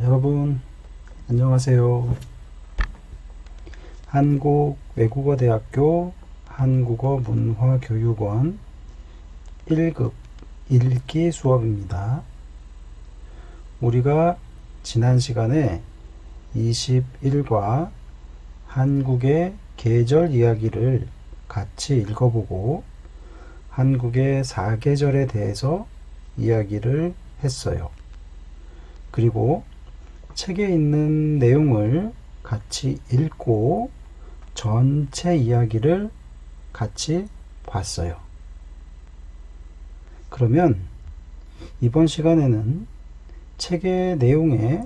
여러분 안녕하세요. 한국외국어대학교 한국어문화교육원 1급 읽기 수업입니다. 우리가 지난 시간에 21과 한국의 계절 이야기를 같이 읽어보고 한국의 사계절에 대해서 이야기를 했어요. 그리고 책에 있는 내용을 같이 읽고 전체 이야기를 같이 봤어요. 그러면 이번 시간에는 책의 내용에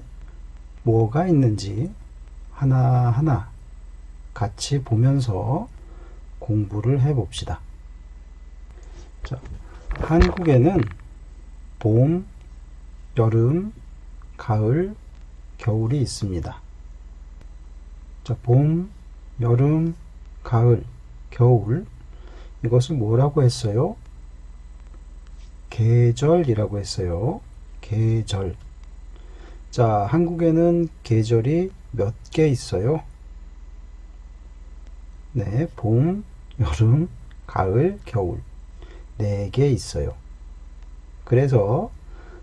뭐가 있는지 하나하나 같이 보면서 공부를 해봅시다. 자, 한국에는 봄, 여름, 가을, 겨울이 있습니다. 자, 봄, 여름, 가을, 겨울, 이것을 뭐라고 했어요? 계절이라고 했어요. 계절. 자, 한국에는 계절이 몇 개 있어요? 네, 봄, 여름, 가을, 겨울. 4개 있어요. 그래서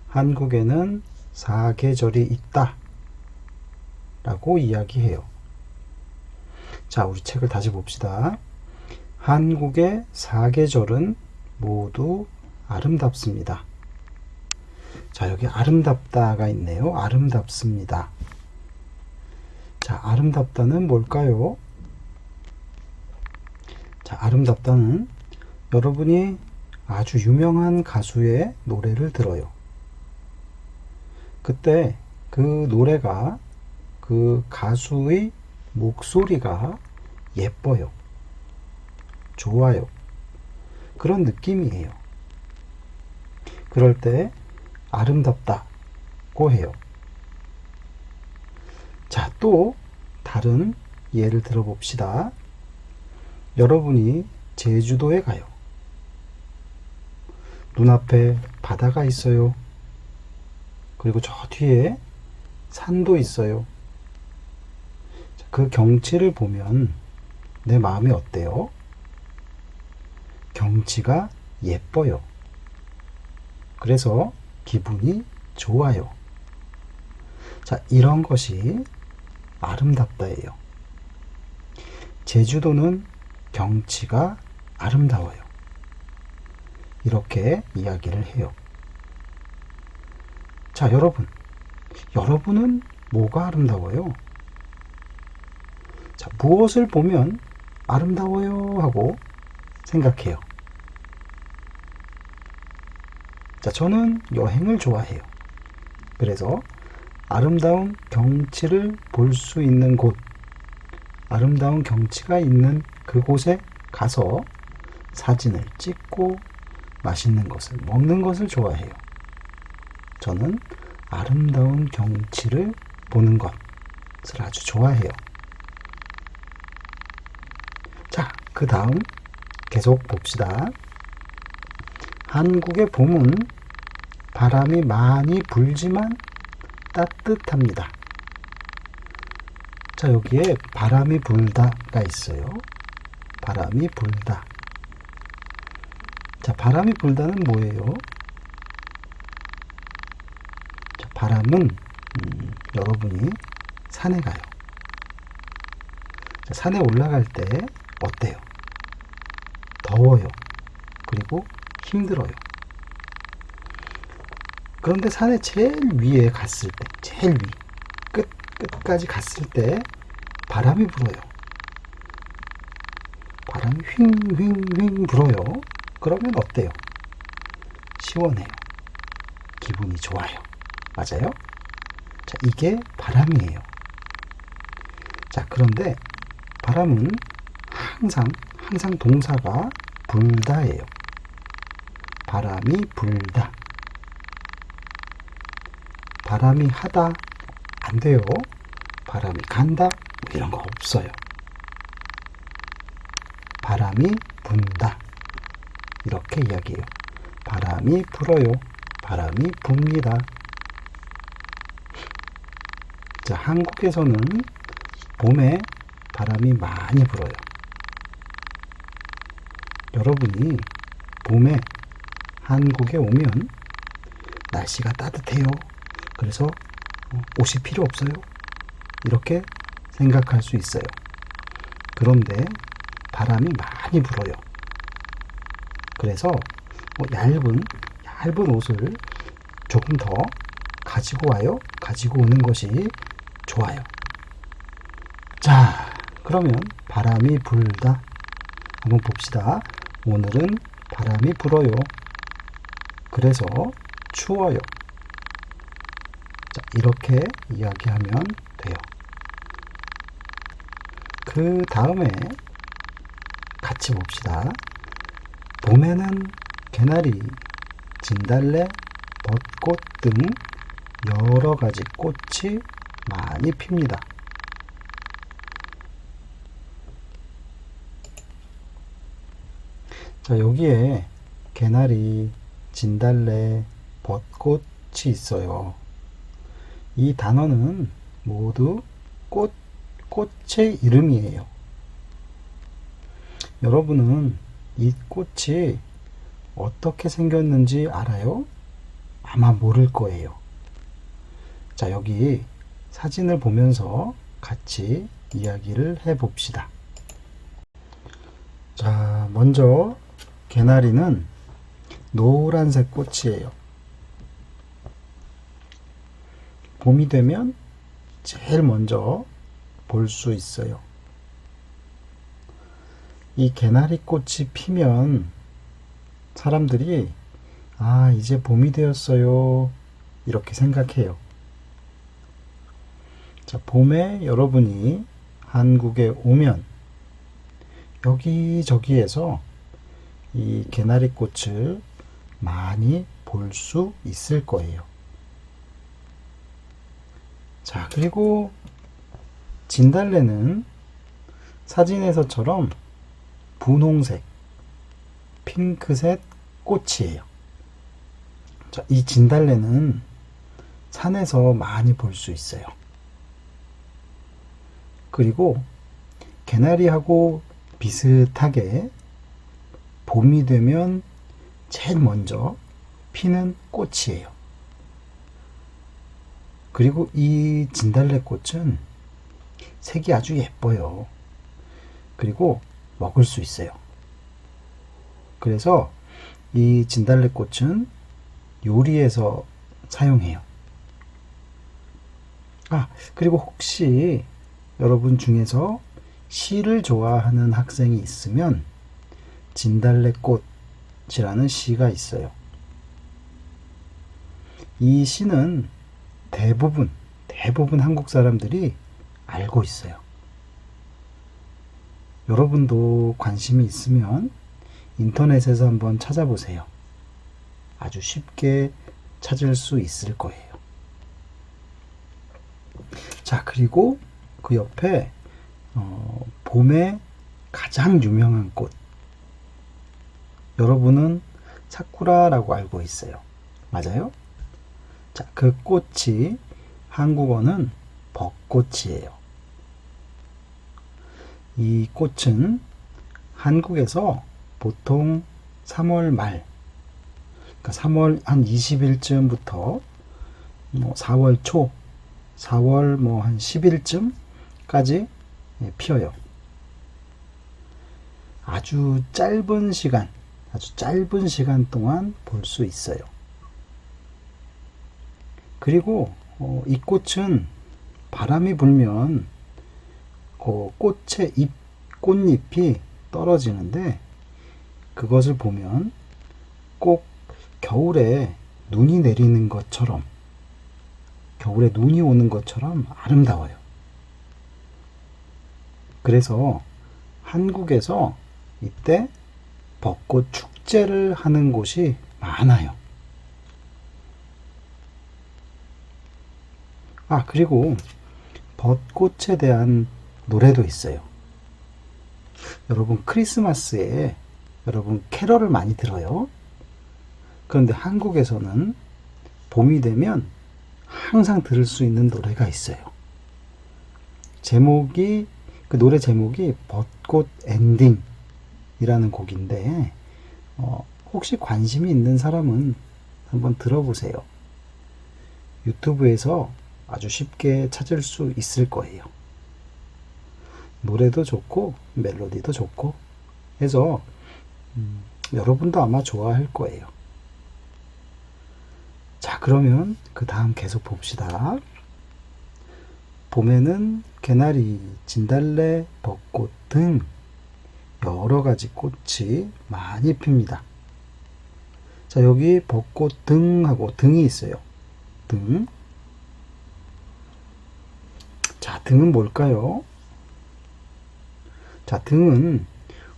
한국에는 사계절이 있다 라고 이야기해요. 자, 우리 책을 다시 봅시다. 한국의 사계절은 모두 아름답습니다. 자, 여기 아름답다가 있네요. 아름답습니다. 자, 아름답다는 뭘까요? 자, 아름답다는 여러분이 아주 유명한 가수의 노래를 들어요. 그때 그 노래가 그 가수의 목소리가 예뻐요. 좋아요. 그런 느낌이에요. 그럴 때 아름답다고 해요. 자, 또 다른 예를 들어봅시다. 여러분이 제주도에 가요. 눈앞에 바다가 있어요. 그리고 저 뒤에 산도 있어요. 그 경치를 보면 내 마음이 어때요? 경치가 예뻐요. 그래서 기분이 좋아요. 자, 이런 것이 아름답다예요. 제주도는 경치가 아름다워요. 이렇게 이야기를 해요. 자, 여러분은 뭐가 아름다워요? 자, 무엇을 보면 아름다워요 하고 생각해요? 자, 저는 여행을 좋아해요. 그래서 아름다운 경치를 볼 수 있는 곳, 아름다운 경치가 있는 그곳에 가서 사진을 찍고 맛있는 것을 먹는 것을 좋아해요. 저는 아름다운 경치를 보는 것을 아주 좋아해요. 자, 그 다음 계속 봅시다. 한국의 봄은 바람이 많이 불지만 따뜻합니다. 자, 여기에 바람이 불다가 있어요. 바람이 불다. 자, 바람이 불다는 뭐예요? 자, 바람은 여러분이 산에 가요. 자, 산에 올라갈 때 어때요? 더워요. 그리고 힘들어요. 그런데 산에 제일 위에 갔을 때, 제일 위, 끝까지 갔을 때 바람이 불어요. 바람이 휑휑휑 불어요. 그러면 어때요? 시원해요. 기분이 좋아요. 맞아요? 자, 이게 바람이에요. 자, 그런데 바람은 항상 동사가 불다예요. 바람이 불다. 바람이 하다 안 돼요. 바람이 간다 뭐 이런 거 없어요. 바람이 분다. 이렇게 이야기해요. 바람이 불어요. 바람이 붑니다. 자, 한국에서는 봄에 바람이 많이 불어요. 여러분이 봄에 한국에 오면 날씨가 따뜻해요. 그래서 옷이 필요 없어요. 이렇게 생각할 수 있어요. 그런데 바람이 많이 불어요. 그래서 얇은 옷을 조금 더 가지고 오는 것이 좋아요. 자, 그러면 바람이 불다. 한번 봅시다. 오늘은 바람이 불어요. 그래서 추워요. 자, 이렇게 이야기하면 돼요. 그 다음에 같이 봅시다. 봄에는 개나리, 진달래, 벚꽃 등 여러 가지 꽃이 많이 핍니다. 자, 여기에 개나리, 진달래, 벚꽃이 있어요. 이 단어는 모두 꽃의 이름이에요. 여러분은 이 꽃이 어떻게 생겼는지 알아요? 아마 모를 거예요. 자, 여기 사진을 보면서 같이 이야기를 해 봅시다. 자, 먼저 개나리는 노란색 꽃이에요. 봄이 되면 제일 먼저 볼 수 있어요. 이 개나리 꽃이 피면 사람들이 이제 봄이 되었어요. 이렇게 생각해요. 자, 봄에 여러분이 한국에 오면 여기저기에서 이 개나리 꽃을 많이 볼 수 있을 거예요. 자, 그리고 진달래는 사진에서처럼 분홍색, 핑크색 꽃이에요. 자, 이 진달래는 산에서 많이 볼 수 있어요. 그리고 개나리하고 비슷하게 봄이 되면 제일 먼저 피는 꽃이에요. 그리고 이 진달래 꽃은 색이 아주 예뻐요. 그리고 먹을 수 있어요. 그래서 이 진달래 꽃은 요리에서 사용해요. 그리고 혹시 여러분 중에서 시를 좋아하는 학생이 있으면 진달래꽃이라는 시가 있어요. 이 시는 대부분 한국 사람들이 알고 있어요. 여러분도 관심이 있으면 인터넷에서 한번 찾아보세요. 아주 쉽게 찾을 수 있을 거예요. 자, 그리고 그 옆에 봄에 가장 유명한 꽃, 여러분은 사쿠라라고 알고 있어요. 맞아요? 자, 그 꽃이 한국어는 벚꽃이에요. 이 꽃은 한국에서 보통 3월 말, 그러니까 3월 한 20일쯤부터 4월 초, 4월 한 10일쯤까지 피어요. 아주 짧은 시간 동안 볼 수 있어요. 그리고 이 꽃은 바람이 불면 꽃잎이 떨어지는데 그것을 보면 꼭 겨울에 눈이 내리는 것처럼, 겨울에 눈이 오는 것처럼 아름다워요. 그래서 한국에서 이때 벚꽃 축제를 하는 곳이 많아요. 그리고 벚꽃에 대한 노래도 있어요. 여러분 크리스마스에 여러분 캐럴을 많이 들어요. 그런데 한국에서는 봄이 되면 항상 들을 수 있는 노래가 있어요. 제목이, 그 노래 제목이 벚꽃 엔딩이라는 곡인데, 혹시 관심이 있는 사람은 한번 들어보세요. 유튜브에서 아주 쉽게 찾을 수 있을 거예요. 노래도 좋고 멜로디도 좋고 해서 여러분도 아마 좋아할 거예요. 자, 그러면 그 다음 계속 봅시다. 봄에는 개나리, 진달래, 벚꽃 등 여러 가지 꽃이 많이 핍니다. 자, 여기 벚꽃 등하고 등이 있어요. 등. 자, 등은 뭘까요? 자, 등은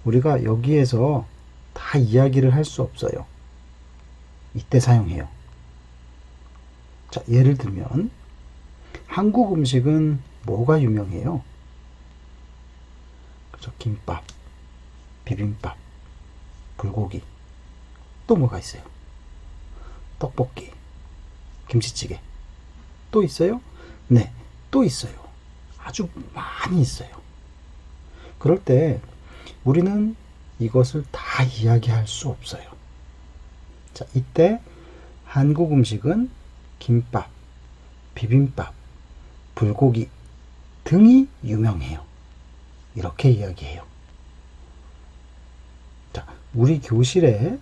우리가 여기에서 다 이야기를 할 수 없어요. 이때 사용해요. 자, 예를 들면 한국 음식은 뭐가 유명해요? 그죠? 김밥, 비빔밥, 불고기. 또 뭐가 있어요? 떡볶이, 김치찌개. 또 있어요? 네, 또 있어요. 아주 많이 있어요. 그럴 때 우리는 이것을 다 이야기할 수 없어요. 자, 이때 한국 음식은 김밥, 비빔밥, 불고기 등이 유명해요. 이렇게 이야기해요. 자, 우리 교실에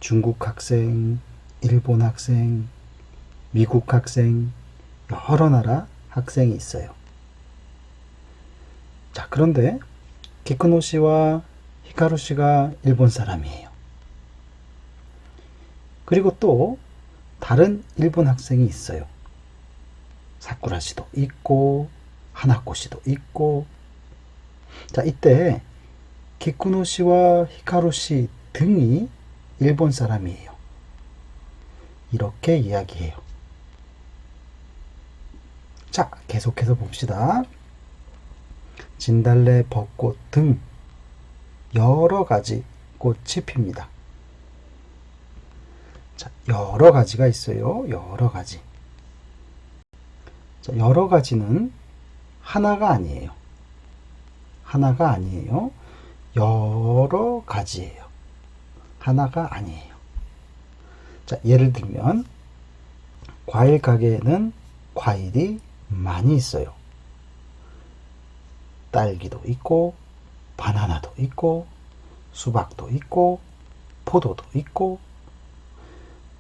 중국 학생, 일본 학생, 미국 학생, 여러 나라 학생이 있어요. 자, 그런데 기쿠노 씨와 히카루 씨가 일본 사람이에요. 그리고 또 다른 일본 학생이 있어요. 사쿠라 씨도 있고 하나코 씨도 있고. 자, 이때 기쿠노 씨와 히카루 씨 등이 일본 사람이에요. 이렇게 이야기해요. 자, 계속해서 봅시다. 진달래, 벚꽃 등 여러 가지 꽃이 핍니다. 자, 여러 가지가 있어요. 여러 가지. 자, 여러 가지는 하나가 아니에요. 하나가 아니에요. 여러 가지예요. 하나가 아니에요. 자, 예를 들면 과일 가게에는 과일이 많이 있어요. 딸기도 있고 바나나도 있고 수박도 있고 포도도 있고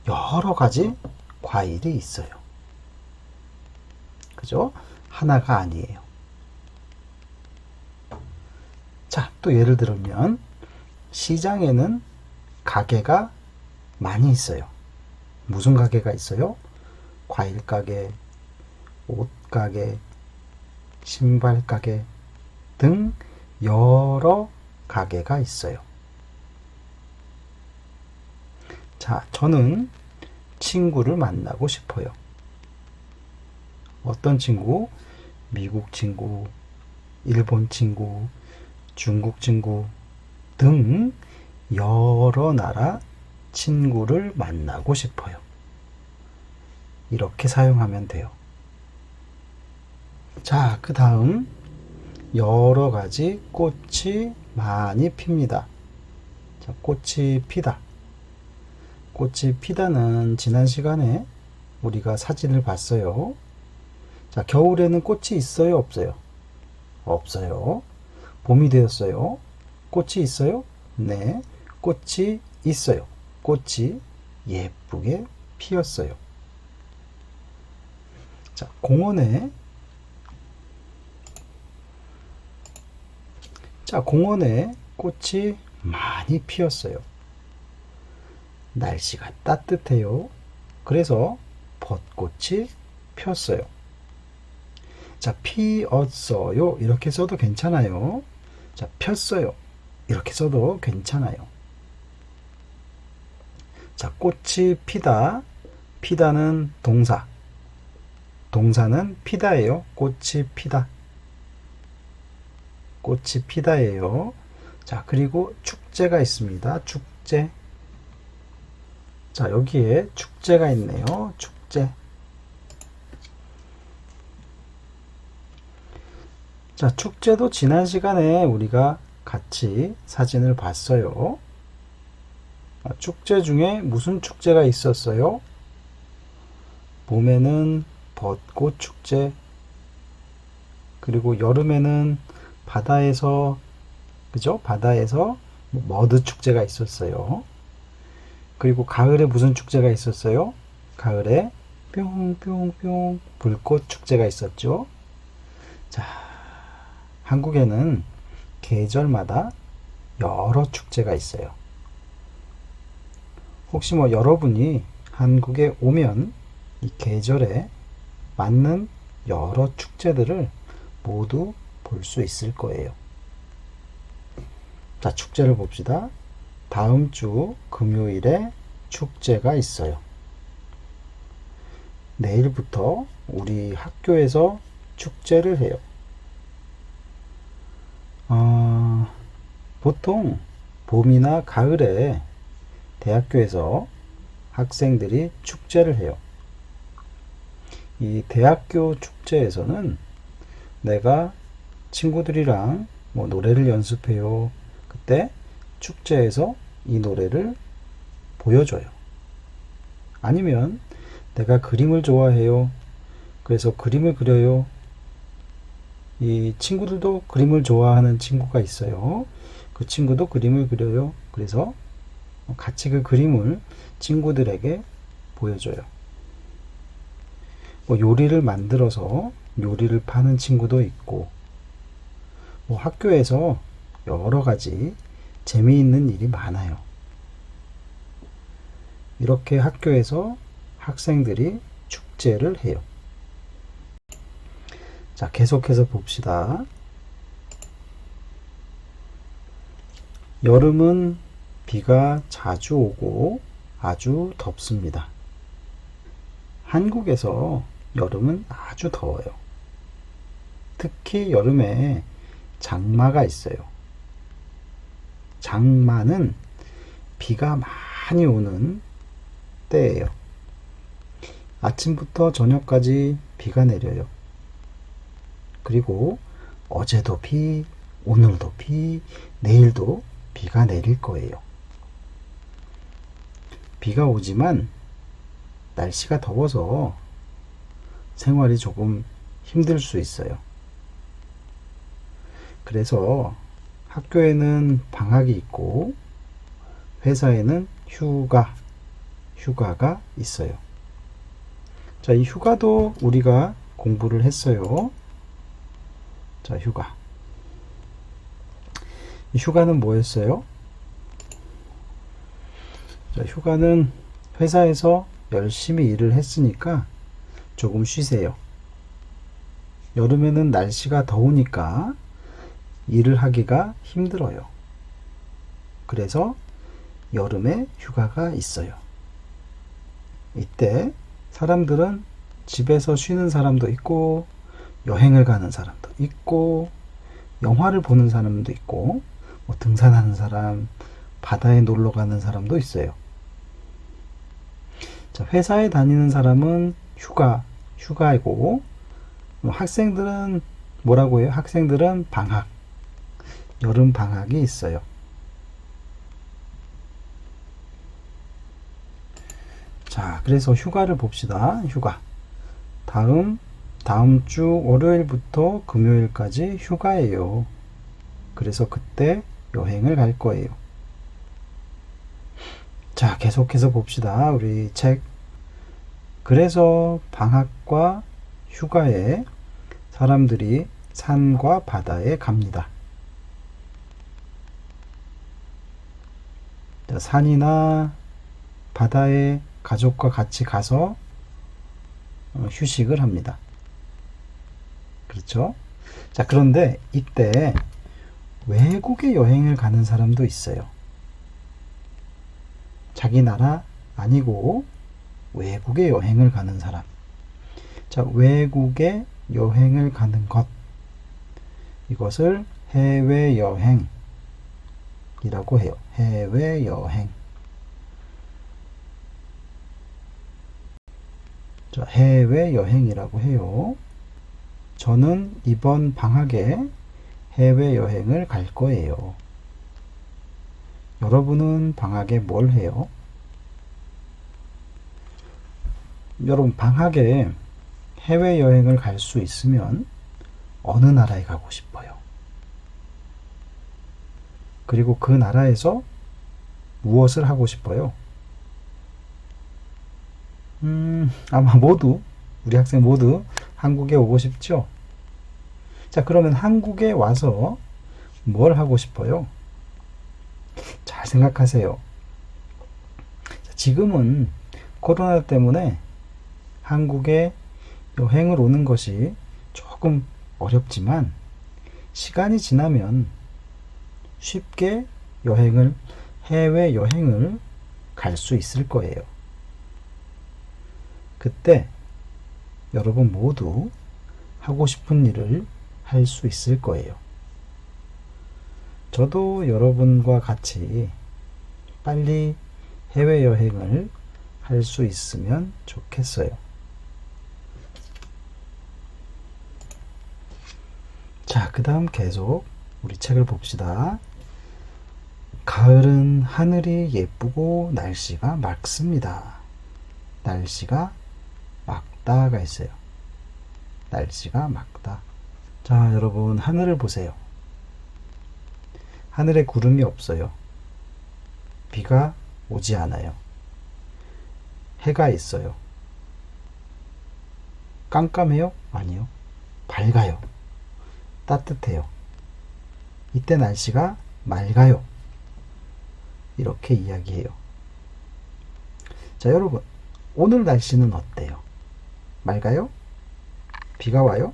여러 가지 과일이 있어요. 그죠? 하나가 아니에요. 자, 또 예를 들면 시장에는 가게가 많이 있어요. 무슨 가게가 있어요? 과일 가게, 옷 가게, 신발 가게 등 여러 가게가 있어요. 자, 저는 친구를 만나고 싶어요. 어떤 친구? 미국 친구, 일본 친구, 중국 친구 등 여러 나라 친구를 만나고 싶어요. 이렇게 사용하면 돼요. 자, 그 다음 여러 가지 꽃이 많이 핍니다. 자, 꽃이 피다. 꽃이 피다는 지난 시간에 우리가 사진을 봤어요. 자, 겨울에는 꽃이 있어요, 없어요? 없어요. 봄이 되었어요. 꽃이 있어요? 네, 꽃이 있어요. 꽃이 예쁘게 피었어요. 자, 공원에 꽃이 많이 피었어요. 날씨가 따뜻해요. 그래서 벚꽃이 폈어요. 자, 피었어요. 이렇게 써도 괜찮아요. 자, 폈어요. 이렇게 써도 괜찮아요. 자, 꽃이 피다. 피다는 동사. 동사는 피다예요. 꽃이 피다. 꽃이 피다예요. 자, 그리고 축제가 있습니다. 축제. 자, 여기에 축제가 있네요. 축제. 자, 축제도 지난 시간에 우리가 같이 사진을 봤어요. 축제 중에 무슨 축제가 있었어요? 봄에는 벚꽃 축제, 그리고 여름에는 바다에서, 그죠? 바다에서 머드 축제가 있었어요. 그리고 가을에 무슨 축제가 있었어요? 가을에 뿅뿅뿅 불꽃 축제가 있었죠. 자, 한국에는 계절마다 여러 축제가 있어요. 혹시 여러분이 한국에 오면 이 계절에 맞는 여러 축제들을 모두 볼 수 있을 거예요. 자, 축제를 봅시다. 다음 주 금요일에 축제가 있어요. 내일부터 우리 학교에서 축제를 해요. 보통 봄이나 가을에 대학교에서 학생들이 축제를 해요. 이 대학교 축제에서는 내가 친구들이랑 노래를 연습해요. 그때 축제에서 이 노래를 보여줘요. 아니면 내가 그림을 좋아해요. 그래서 그림을 그려요. 이 친구들도 그림을 좋아하는 친구가 있어요. 그 친구도 그림을 그려요. 그래서 같이 그 그림을 친구들에게 보여줘요. 요리를 만들어서 요리를 파는 친구도 있고, 학교에서 여러 가지 재미있는 일이 많아요. 이렇게 학교에서 학생들이 축제를 해요. 자, 계속해서 봅시다. 여름은 비가 자주 오고 아주 덥습니다. 한국에서 여름은 아주 더워요. 특히 여름에 장마가 있어요. 장마는 비가 많이 오는 때예요. 아침부터 저녁까지 비가 내려요. 그리고 어제도 비, 오늘도 비, 내일도 비가 내릴 거예요. 비가 오지만 날씨가 더워서 생활이 조금 힘들 수 있어요. 그래서 학교에는 방학이 있고 회사에는 휴가가 있어요. 자, 이 휴가도 우리가 공부를 했어요. 자, 휴가. 이 휴가는 뭐였어요? 자, 휴가는 회사에서 열심히 일을 했으니까 조금 쉬세요. 여름에는 날씨가 더우니까 일을 하기가 힘들어요. 그래서 여름에 휴가가 있어요. 이때 사람들은 집에서 쉬는 사람도 있고, 여행을 가는 사람도 있고, 영화를 보는 사람도 있고, 등산하는 사람, 바다에 놀러 가는 사람도 있어요. 자, 회사에 다니는 사람은 휴가이고, 학생들은 뭐라고 해요? 학생들은 방학, 여름 방학이 있어요. 자, 그래서 휴가를 봅시다. 휴가. 다음 주 월요일부터 금요일까지 휴가예요. 그래서 그때 여행을 갈 거예요. 자, 계속해서 봅시다. 우리 책. 그래서 방학과 휴가에 사람들이 산과 바다에 갑니다. 자, 산이나 바다에 가족과 같이 가서 휴식을 합니다. 그렇죠? 자, 그런데 이때 외국에 여행을 가는 사람도 있어요. 자기 나라 아니고 외국에 여행을 가는 사람. 자, 외국에 여행을 가는 것. 이것을 해외여행이라고 해요. 해외여행. 자, 해외여행이라고 해요. 저는 이번 방학에 해외여행을 갈 거예요. 여러분은 방학에 뭘 해요? 여러분, 방학에 해외여행을 갈 수 있으면 어느 나라에 가고 싶어요? 그리고 그 나라에서 무엇을 하고 싶어요? 아마 모두, 우리 학생 모두 한국에 오고 싶죠? 자, 그러면 한국에 와서 뭘 하고 싶어요? 잘 생각하세요. 지금은 코로나 때문에 한국에 여행을 오는 것이 조금 어렵지만 시간이 지나면 쉽게 해외여행을 갈 수 있을 거예요. 그때 여러분 모두 하고 싶은 일을 할 수 있을 거예요. 저도 여러분과 같이 빨리 해외여행을 할 수 있으면 좋겠어요. 자, 그 다음 계속 우리 책을 봅시다. 가을은 하늘이 예쁘고 날씨가 맑습니다. 날씨가 맑다가 있어요. 날씨가 맑다. 자, 여러분 하늘을 보세요. 하늘에 구름이 없어요. 비가 오지 않아요. 해가 있어요. 깜깜해요? 아니요. 밝아요. 따뜻해요. 이때 날씨가 맑아요. 이렇게 이야기해요. 자, 여러분, 오늘 날씨는 어때요? 맑아요? 비가 와요?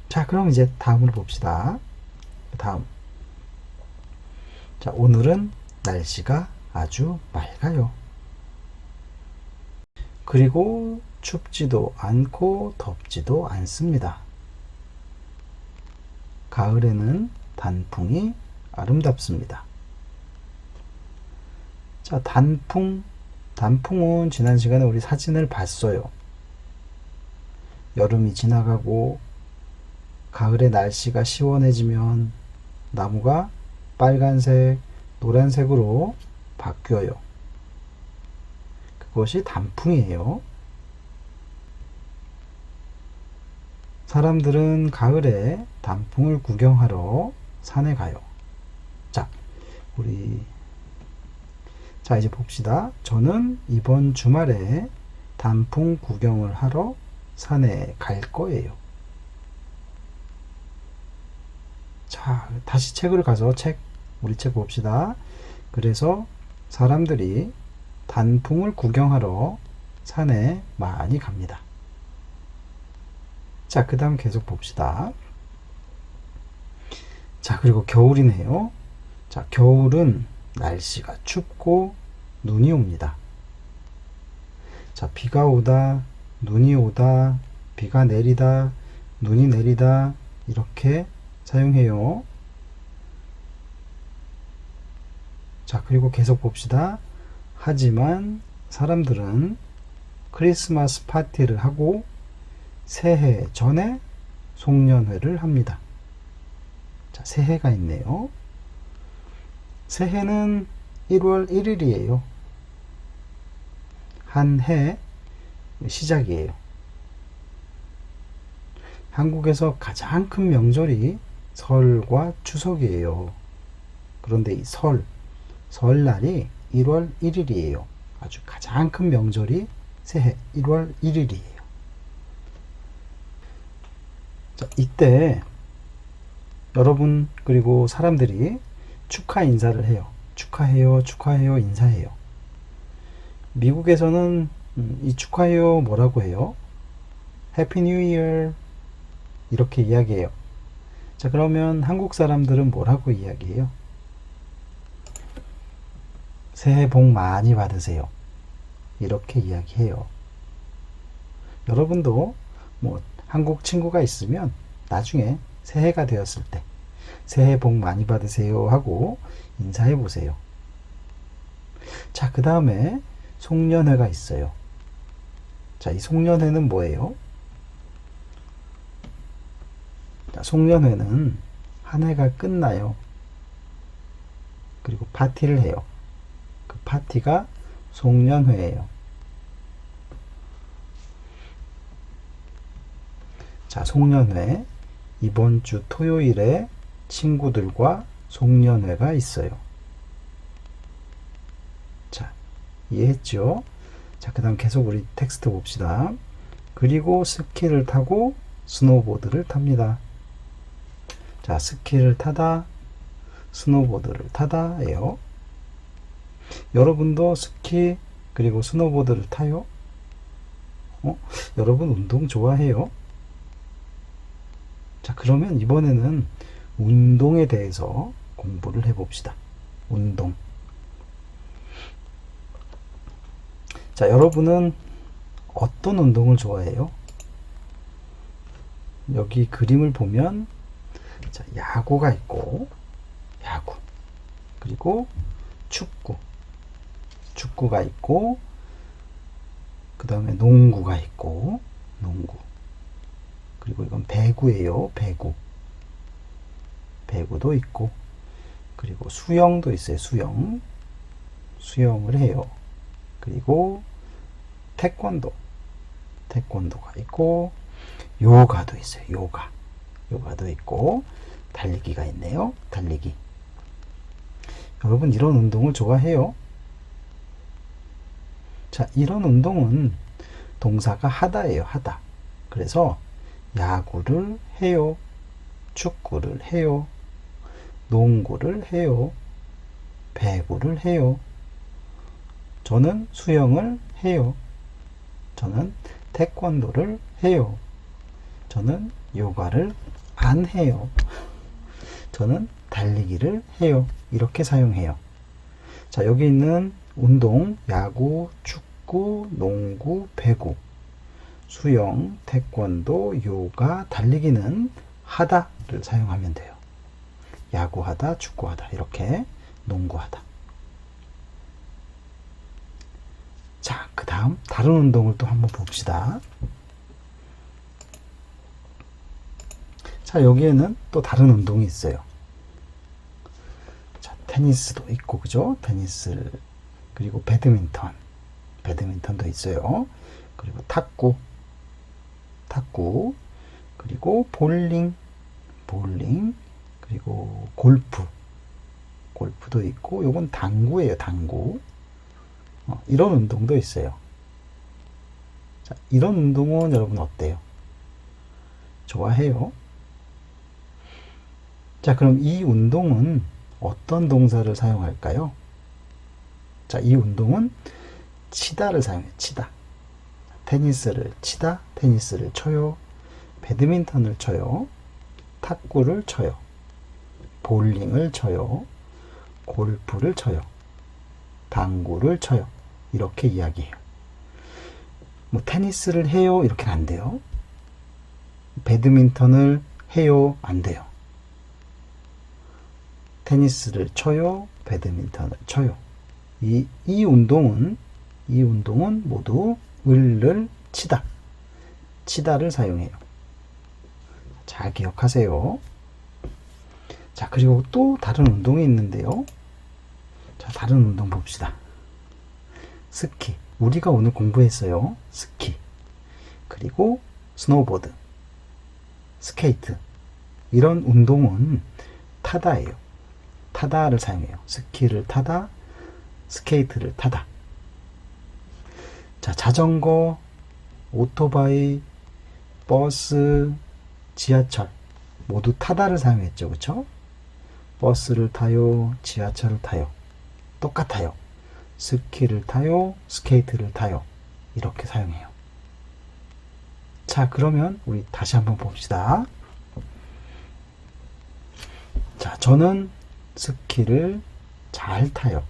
자, 그럼 이제 다음으로 봅시다. 다음. 자, 오늘은 날씨가 아주 맑아요. 그리고 춥지도 않고 덥지도 않습니다. 가을에는 단풍이 아름답습니다. 자, 단풍은 지난 시간에 우리 사진을 봤어요. 여름이 지나가고 가을에 날씨가 시원해지면 나무가 빨간색, 노란색으로 바뀌어요. 그것이 단풍이에요. 사람들은 가을에 단풍을 구경하러 산에 가요. 자, 이제 봅시다. 저는 이번 주말에 단풍 구경을 하러 산에 갈 거예요. 자, 다시 책을 가서 우리 책 봅시다. 그래서 사람들이 단풍을 구경하러 산에 많이 갑니다. 자, 그 다음 계속 봅시다. 자, 그리고 겨울이네요. 자, 겨울은 날씨가 춥고 눈이 옵니다. 자, 비가 오다, 눈이 오다, 비가 내리다, 눈이 내리다, 이렇게 사용해요. 자, 그리고 계속 봅시다. 하지만 사람들은 크리스마스 파티를 하고 새해 전에 송년회를 합니다. 자, 새해가 있네요. 새해는 1월 1일이에요. 한 해 시작이에요. 한국에서 가장 큰 명절이 설과 추석이에요. 그런데 이 설날이 1월 1일이에요. 아주 가장 큰 명절이 새해 1월 1일이에요. 자, 이때 여러분 그리고 사람들이 축하 인사를 해요. 축하해요, 축하해요, 인사해요. 미국에서는 이 축하해요 뭐라고 해요? 해피 뉴 이어 이렇게 이야기해요. 자, 그러면 한국 사람들은 뭐라고 이야기해요? 새해 복 많이 받으세요. 이렇게 이야기해요. 여러분도 한국 친구가 있으면 나중에 새해가 되었을 때 새해 복 많이 받으세요 하고 인사해 보세요. 자, 그 다음에 송년회가 있어요. 자, 이 송년회는 뭐예요? 송년회는 한 해가 끝나요. 그리고 파티를 해요. 그 파티가 송년회예요. 자, 송년회. 이번 주 토요일에 친구들과 송년회가 있어요. 자, 이해했죠? 자, 그 다음 계속 우리 텍스트 봅시다. 그리고 스키를 타고 스노보드를 탑니다. 자, 스키를 타다, 스노보드를 타다 예요. 여러분도 스키 그리고 스노보드를 타요? 여러분 운동 좋아해요? 자, 그러면 이번에는 운동에 대해서 공부를 해봅시다. 운동. 자, 여러분은 어떤 운동을 좋아해요? 여기 그림을 보면 자, 야구가 있고, 야구. 그리고 축구가 있고, 그 다음에 농구가 있고, 농구. 그리고 이건 배구예요. 배구도 있고, 그리고 수영도 있어요. 수영을 해요. 그리고 태권도가 있고, 요가도 있어요. 요가도 있고, 달리기가 있네요. 달리기. 여러분 이런 운동을 좋아해요? 자, 이런 운동은 동사가 하다예요. 하다. 그래서 야구를 해요. 축구를 해요. 농구를 해요. 배구를 해요. 저는 수영을 해요. 저는 태권도를 해요. 저는 요가를 안 해요. 저는 달리기를 해요. 이렇게 사용해요. 자, 여기 있는 운동, 야구, 축구, 농구, 배구, 수영, 태권도, 요가, 달리기는 하다를 사용하면 돼요. 야구하다, 축구하다, 이렇게 농구하다. 자, 그 다음 다른 운동을 또 한번 봅시다. 자, 여기에는 또 다른 운동이 있어요. 자, 테니스도 있고, 그죠? 테니스, 그리고 배드민턴도 있어요. 그리고 탁구, 그리고 볼링, 그리고 골프도 있고, 요건 당구예요. 당구. 이런 운동도 있어요. 자, 이런 운동은 여러분 어때요? 좋아해요? 자, 그럼 이 운동은 어떤 동사를 사용할까요? 자, 이 운동은 치다를 사용해요. 치다. 테니스를 치다, 테니스를 쳐요. 배드민턴을 쳐요. 탁구를 쳐요. 볼링을 쳐요. 골프를 쳐요. 당구를 쳐요. 이렇게 이야기해요. 뭐 테니스를 해요 이렇게는 안 돼요. 배드민턴을 해요 안 돼요. 테니스를 쳐요. 배드민턴을 쳐요. 이 운동은 모두 을을 치다를 사용해요. 잘 기억하세요. 자, 그리고 또 다른 운동이 있는데요. 자, 다른 운동 봅시다. 스키. 우리가 오늘 공부했어요. 스키. 그리고 스노보드, 스케이트. 이런 운동은 타다예요. 타다를 사용해요. 스키를 타다, 스케이트를 타다. 자, 자전거, 오토바이, 버스, 지하철 모두 타다를 사용했죠. 그렇죠? 버스를 타요, 지하철을 타요. 똑같아요. 스키를 타요, 스케이트를 타요. 이렇게 사용해요. 자, 그러면 우리 다시 한번 봅시다. 자, 저는 스키를 잘 타요.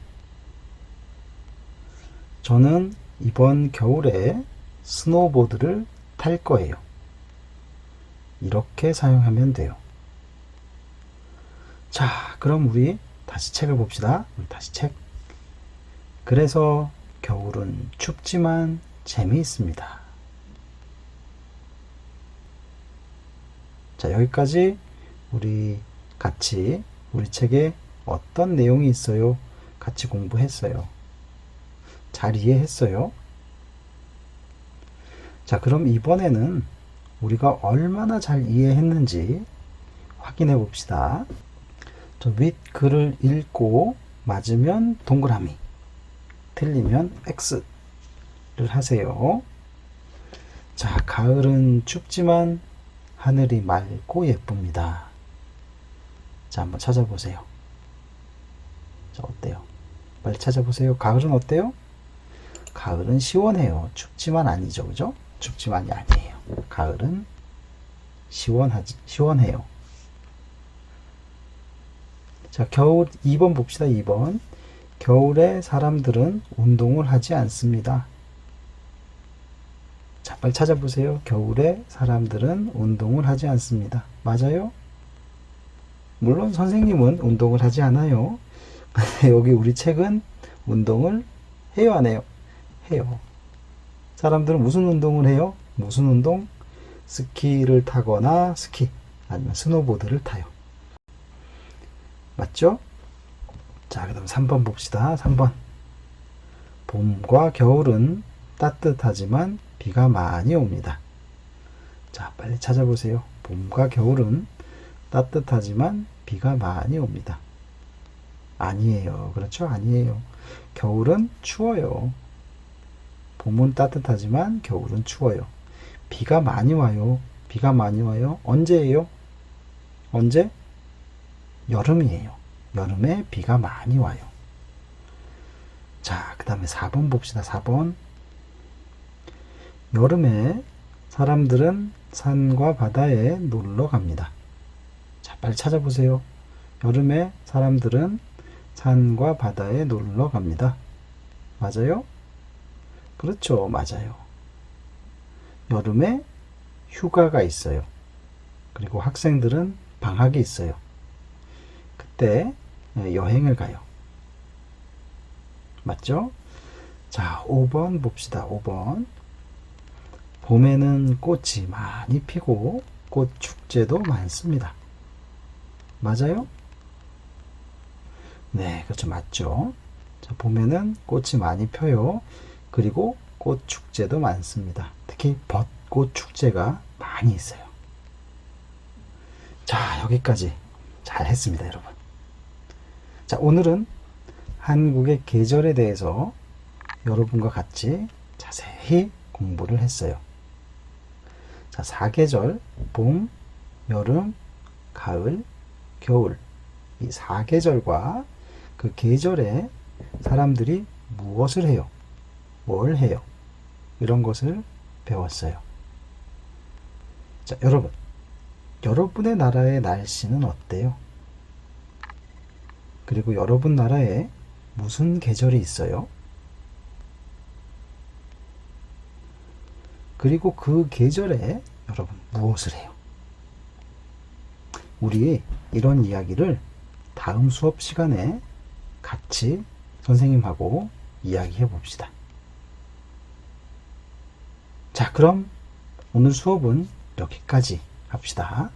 저는 이번 겨울에 스노보드를 탈 거예요. 이렇게 사용하면 돼요. 자, 그럼 우리 다시 책을 봅시다. 우리 다시 책. 그래서 겨울은 춥지만 재미있습니다. 자, 여기까지 우리 같이 우리 책에 어떤 내용이 있어요? 같이 공부했어요. 잘 이해했어요? 자, 그럼 이번에는 우리가 얼마나 잘 이해했는지 확인해 봅시다. 저 윗 글을 읽고 맞으면 동그라미, 틀리면 X를 하세요. 자, 가을은 춥지만 하늘이 맑고 예쁩니다. 자, 한번 찾아보세요. 자, 어때요? 빨리 찾아보세요. 가을은 어때요? 가을은 시원해요. 춥지만 아니죠, 그죠? 춥지만이 아니에요. 가을은 시원해요. 자, 겨울 2번 봅시다. 2번. 겨울에 사람들은 운동을 하지 않습니다. 자, 빨리 찾아보세요. 겨울에 사람들은 운동을 하지 않습니다. 맞아요? 물론 선생님은 운동을 하지 않아요. 여기 우리 책은 운동을 해요, 안 해요? 해요. 사람들은 무슨 운동을 해요? 무슨 운동? 스키를 타거나 아니면 스노보드를 타요. 맞죠? 자, 그 다음 3번 봅시다. 3번. 봄과 겨울은 따뜻하지만 비가 많이 옵니다. 자, 빨리 찾아보세요. 봄과 겨울은 따뜻하지만 비가 많이 옵니다. 아니에요. 그렇죠? 아니에요. 겨울은 추워요. 봄은 따뜻하지만 겨울은 추워요. 비가 많이 와요. 비가 많이 와요. 언제예요? 언제? 여름이에요. 여름에 비가 많이 와요. 자, 그 다음에 4번 봅시다. 4번. 여름에 사람들은 산과 바다에 놀러 갑니다. 자, 빨리 찾아보세요. 여름에 사람들은 산과 바다에 놀러 갑니다. 맞아요? 그렇죠. 맞아요. 여름에 휴가가 있어요. 그리고 학생들은 방학이 있어요. 그때 여행을 가요. 맞죠? 자, 5번 봅시다. 5번. 봄에는 꽃이 많이 피고 꽃 축제도 많습니다. 맞아요? 네, 그렇죠. 맞죠. 자, 봄에는 꽃이 많이 펴요. 그리고 꽃 축제도 많습니다. 특히 벚꽃 축제가 많이 있어요. 자, 여기까지 잘 했습니다, 여러분. 자, 오늘은 한국의 계절에 대해서 여러분과 같이 자세히 공부를 했어요. 자, 4계절, 봄, 여름, 가을, 겨울. 이 4계절과 그 계절에 사람들이 무엇을 해요? 뭘 해요? 이런 것을 배웠어요. 자, 여러분. 여러분의 나라의 날씨는 어때요? 그리고 여러분 나라에 무슨 계절이 있어요? 그리고 그 계절에 여러분 무엇을 해요? 우리 이런 이야기를 다음 수업 시간에 같이 선생님하고 이야기해 봅시다. 자, 그럼 오늘 수업은 여기까지 합시다.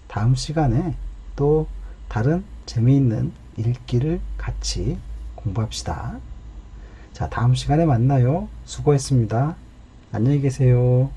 다음 시간에 또 다른 재미있는 읽기를 같이 공부합시다. 자, 다음 시간에 만나요. 수고했습니다. 안녕히 계세요.